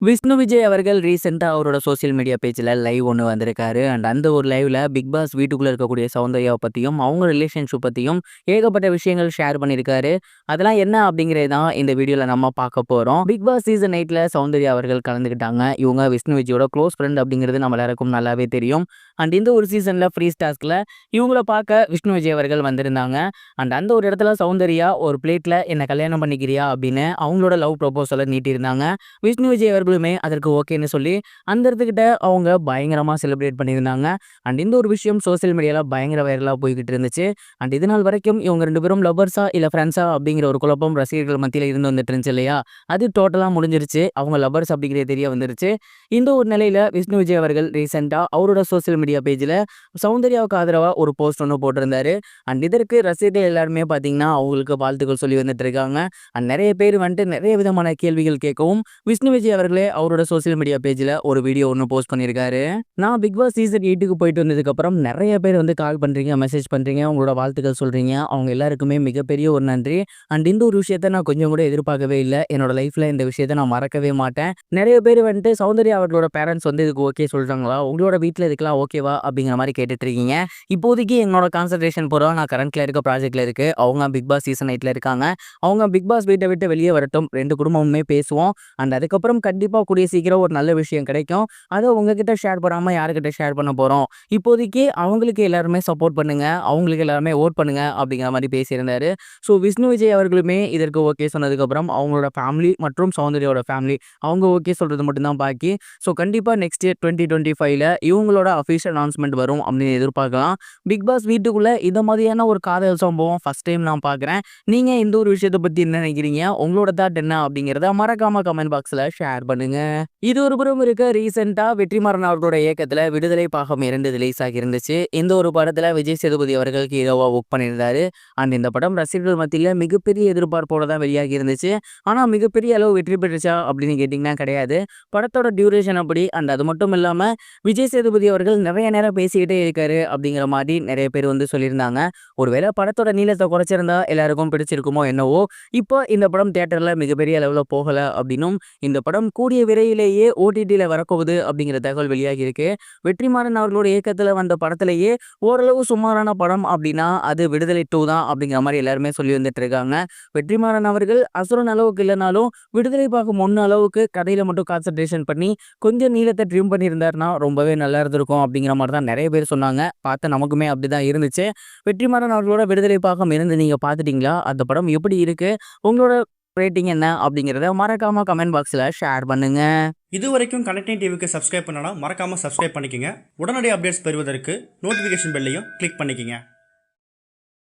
விஷ்ணு விஜய் அவர்கள் ரீசெண்டா அவரோட சோசியல் மீடியா பேஜ்ல லைவ் ஒண்ணு வந்திருக்காரு. அந்த ஒரு லைவ்ல பிக் பாஸ் வீட்டுக்குள்ள இருக்கக்கூடிய சௌந்தர்யாவ பத்தியும், அவங்க ரிலேஷன்ஷிப் பத்தியும் ஏகப்பட்ட விஷயங்கள் ஷேர் பண்ணியிருக்காரு. அதெல்லாம் என்ன அப்படிங்கிறது தான் இந்த வீடியோல நம்ம பார்க்க போறோம். பிக் பாஸ் சீசன் 8ல சௌந்தர்யா அவர்கள் கலந்துக்கிட்டாங்க. இவங்க விஷ்ணு விஜயோட க்ளோஸ் ஃப்ரெண்ட் அப்படிங்கிறது நம்ம எல்லாருக்கும் நல்லாவே தெரியும். இந்த ஒரு சீசன்ல ஃப்ரீ டாஸ்க்ல இவங்கள பார்க்க விஷ்ணு விஜய் அவர்கள் வந்திருந்தாங்க. அந்த ஒரு இடத்துல சௌந்தர்யா ஒரு பிளேட்ல என்ன கல்யாணம் பண்ணிக்கிறியா அப்படின்னு அவங்களோட லவ் ப்ரொபோசலை நீட்டியிருந்தாங்க. விஷ்ணு விஜய் அவர்களுமே அதற்கு ஓகேன்னு சொல்லி அந்த இடத்துக்கிட்ட அவங்க பயங்கரமா செலிப்ரேட் பண்ணியிருந்தாங்க. இந்த ஒரு விஷயம் சோசியல் மீடியால பயங்கர வைரலா போய்கிட்டு இருந்துச்சு. இது நாள் வரைக்கும் இவங்க 2 பேரும் லவ்வர்ஸா இல்ல ஃப்ரெண்ட்ஸா அப்படிங்கிற ஒரு குழப்பம் ரசிகர்கள் மத்தியில இருந்து வந்துட்டு இருந்துச்சு இல்லையா? அது டோட்டலா முடிஞ்சிருச்சு. அவங்க லவ்வர்ஸ் அப்படிங்கிறது தெரிய வந்துருச்சு. இந்த ஒரு நிலையில விஷ்ணு விஜய் அவர்கள் ரீசெண்டா அவரோட சோசியல் மீடியா பேஜ்ல சௌந்தர்யாவுக்கு ஆதரவா ஒரு போஸ்ட் ஒன்று போட்டிருந்தாரு. இதற்கு ரசிகர்கள் எல்லாருமே பார்த்தீங்கன்னா அவங்களுக்கு வாழ்த்துக்கள் சொல்லி வந்துட்டு இருக்காங்க. நிறைய பேர் வந்துட்டு நிறைய விதமான கேள்விகள் கேட்கவும் விஷ்ணு விஜய் அவர்களே அவரோட சோசியல் மீடியா பேஜ்ல ஒரு வீடியோ ஒன்று போஸ்ட் பண்ணியிருக்காரு. நான் பிக் பாஸ் சீசன் 8க்கு போயிட்டு வந்ததுக்கப்புறம் நிறைய பேர் வந்து கால் பண்ணுறீங்க, மெசேஜ் பண்ணுறீங்க, உங்களோட வாழ்த்துக்கள் சொல்கிறீங்க. அவங்க எல்லாருக்குமே மிகப்பெரிய ஒரு நன்றி. இந்த ஒரு விஷயத்த நான் கொஞ்சம் கூட எதிர்பார்க்கவே இல்லை. என்னோட லைஃப்பில் இந்த விஷயத்த நான் மறக்கவே மாட்டேன். நிறைய பேர் வந்துட்டு சௌந்தர்யா அவர்களோட பேரண்ட்ஸ் வந்து இதுக்கு ஓகே சொல்கிறாங்களா, உங்களோட வீட்டில் இதுக்கெல்லாம் ஓகேவா அப்படிங்கிற மாதிரி கேட்டுட்டு இருக்கீங்க. இப்போதைக்கு என்னோட கான்சன்ட்ரேஷன் பூரா நான் கரண்ட்ல இருக்க ப்ராஜெக்ட்ல இருக்கு. அவங்க பிக் பாஸ் சீசன் 8ல இருக்காங்க. அவங்க பிக் பாஸ் வீட்டை விட்டு வெளியே வரட்டும், 2 குடும்பமுமே பேசுவோம். அதுக்கப்புறம் கண்டிப்பாக கூடிய சீக்கிரம் ஒரு நல்ல விஷயம் கிடைக்கும். அதை உங்ககிட்ட ஷேர் பண்ணாமல் யாருக்கிட்ட ஷேர் பண்ண போகிறோம். இப்போதைக்கு அவங்களுக்கு எல்லாருமே சப்போர்ட் பண்ணுங்க, அவங்களுக்கு எல்லாருமே ஓட் பண்ணுங்க அப்படிங்கிற மாதிரி பேசியிருந்தாரு. ஸோ விஷ்ணு விஜய் அவர்களுமே இதற்கு ஓகே சொன்னதுக்கப்புறம் அவங்களோட ஃபேமிலி மற்றும் சௌந்தர்யாவோட ஃபேமிலி அவங்க ஓகே சொல்கிறது மட்டும்தான் பாக்கி. ஸோ கண்டிப்பாக நெக்ஸ்ட் 2025ல இவங்களோட அஃபிஷியல் அனௌன்ஸ்மெண்ட் வரும் அப்படின்னு எதிர்பார்க்கலாம். பிக் பாஸ் வீட்டுக்குள்ளே இந்த மாதிரியான ஒரு காதல் சம்பவம் ஃபர்ஸ்ட் டைம் நான் பார்க்குறேன். நீங்கள் இந்த ஒரு விஷயத்தை பற்றி என்ன நினைக்கிறீங்க, உங்களோட தாட் என்ன அப்படிங்கிறத மறக்காம கமெண்ட் பாக்ஸில் ஷேர் பண்ணுங்க. இது ஒரு புறம் இருக்க ரீசெண்டா வெற்றிமாறன் அவர்களோட இயக்கத்துல விடுதலை பாகம் 2 ரிலீஸ் ஆகி இருந்துச்சு. இந்த ஒரு படத்துல விஜய் சேதுபதி அவர்கள் ஹீரோவா ஒர்க் பண்ணியிருந்தாரு. இந்த படம் ரசிகர்கள் மத்தியில மிகப்பெரிய எதிர்பார்ப்போட தான் வெளியாகி இருந்துச்சு. ஆனா மிகப்பெரிய அளவு வெற்றி பெற்றுச்சா அப்படின்னு கேட்டீங்கன்னா கிடையாது. படத்தோட டியூரேஷன் அப்படி அது மட்டும் இல்லாம விஜய் சேதுபதி அவர்கள் நிறைய நேரம் பேசிக்கிட்டே இருக்காரு அப்படிங்கிற மாதிரி நிறைய பேர் வந்து சொல்லியிருந்தாங்க. ஒருவேளை படத்தோட நீளத்தை குறைச்சிருந்தா எல்லாருக்கும் பிடிச்சிருக்குமோ என்னவோ. இப்போ இந்த படம் தியேட்டர்ல மிகப்பெரிய அளவுல போகல அப்படின்னும் இந்த படம் கூடிய விரைவிலேயே ஓடிடியில் வரப்போகுது அப்படிங்கிற தகவல் வெளியாகி இருக்கு. வெற்றிமாறன் அவர்களோட இயக்கத்தில் வந்த படத்திலேயே ஓரளவு சுமாரான படம் அப்படின்னா அது விடுதலை 2 தான் அப்படிங்கிற மாதிரி எல்லாருமே சொல்லி வந்துட்டு இருக்காங்க. வெற்றிமாறன் அவர்கள் அசுரன் அளவுக்கு இல்லைனாலும் விடுதலை பார்க்கும் 1 அளவுக்கு கதையில மட்டும் கான்சன்ட்ரேஷன் பண்ணி கொஞ்சம் நீளத்தை ட்ரிம் பண்ணியிருந்தாருன்னா ரொம்பவே நல்லா இருந்திருக்கும் அப்படிங்கிற மாதிரி தான் நிறைய பேர் சொன்னாங்க. பார்த்து நமக்குமே அப்படிதான் இருந்துச்சு. வெற்றிமாறன் அவர்களோட விடுதலை பாகம் இருந்து நீங்க பார்த்துட்டீங்களா? அந்த படம் எப்படி இருக்கு, உங்களோட ரேட்டிங் என்ன அப்படிங்கிறத மறக்காம கமெண்ட் பாக்ஸில் ஷேர் பண்ணுங்க. இது வரைக்கும் கனெக்டிங் டிவிக்கு சப்ஸ்கிரைப் பண்ணனா மறக்காமல் சப்ஸ்கிரைப் பண்ணிக்கங்க. உடனடி அப்டேட்ஸ் பெறுவதற்கு நோட்டிஃபிகேஷன் பெல்லையும் கிளிக் பண்ணிக்கங்க.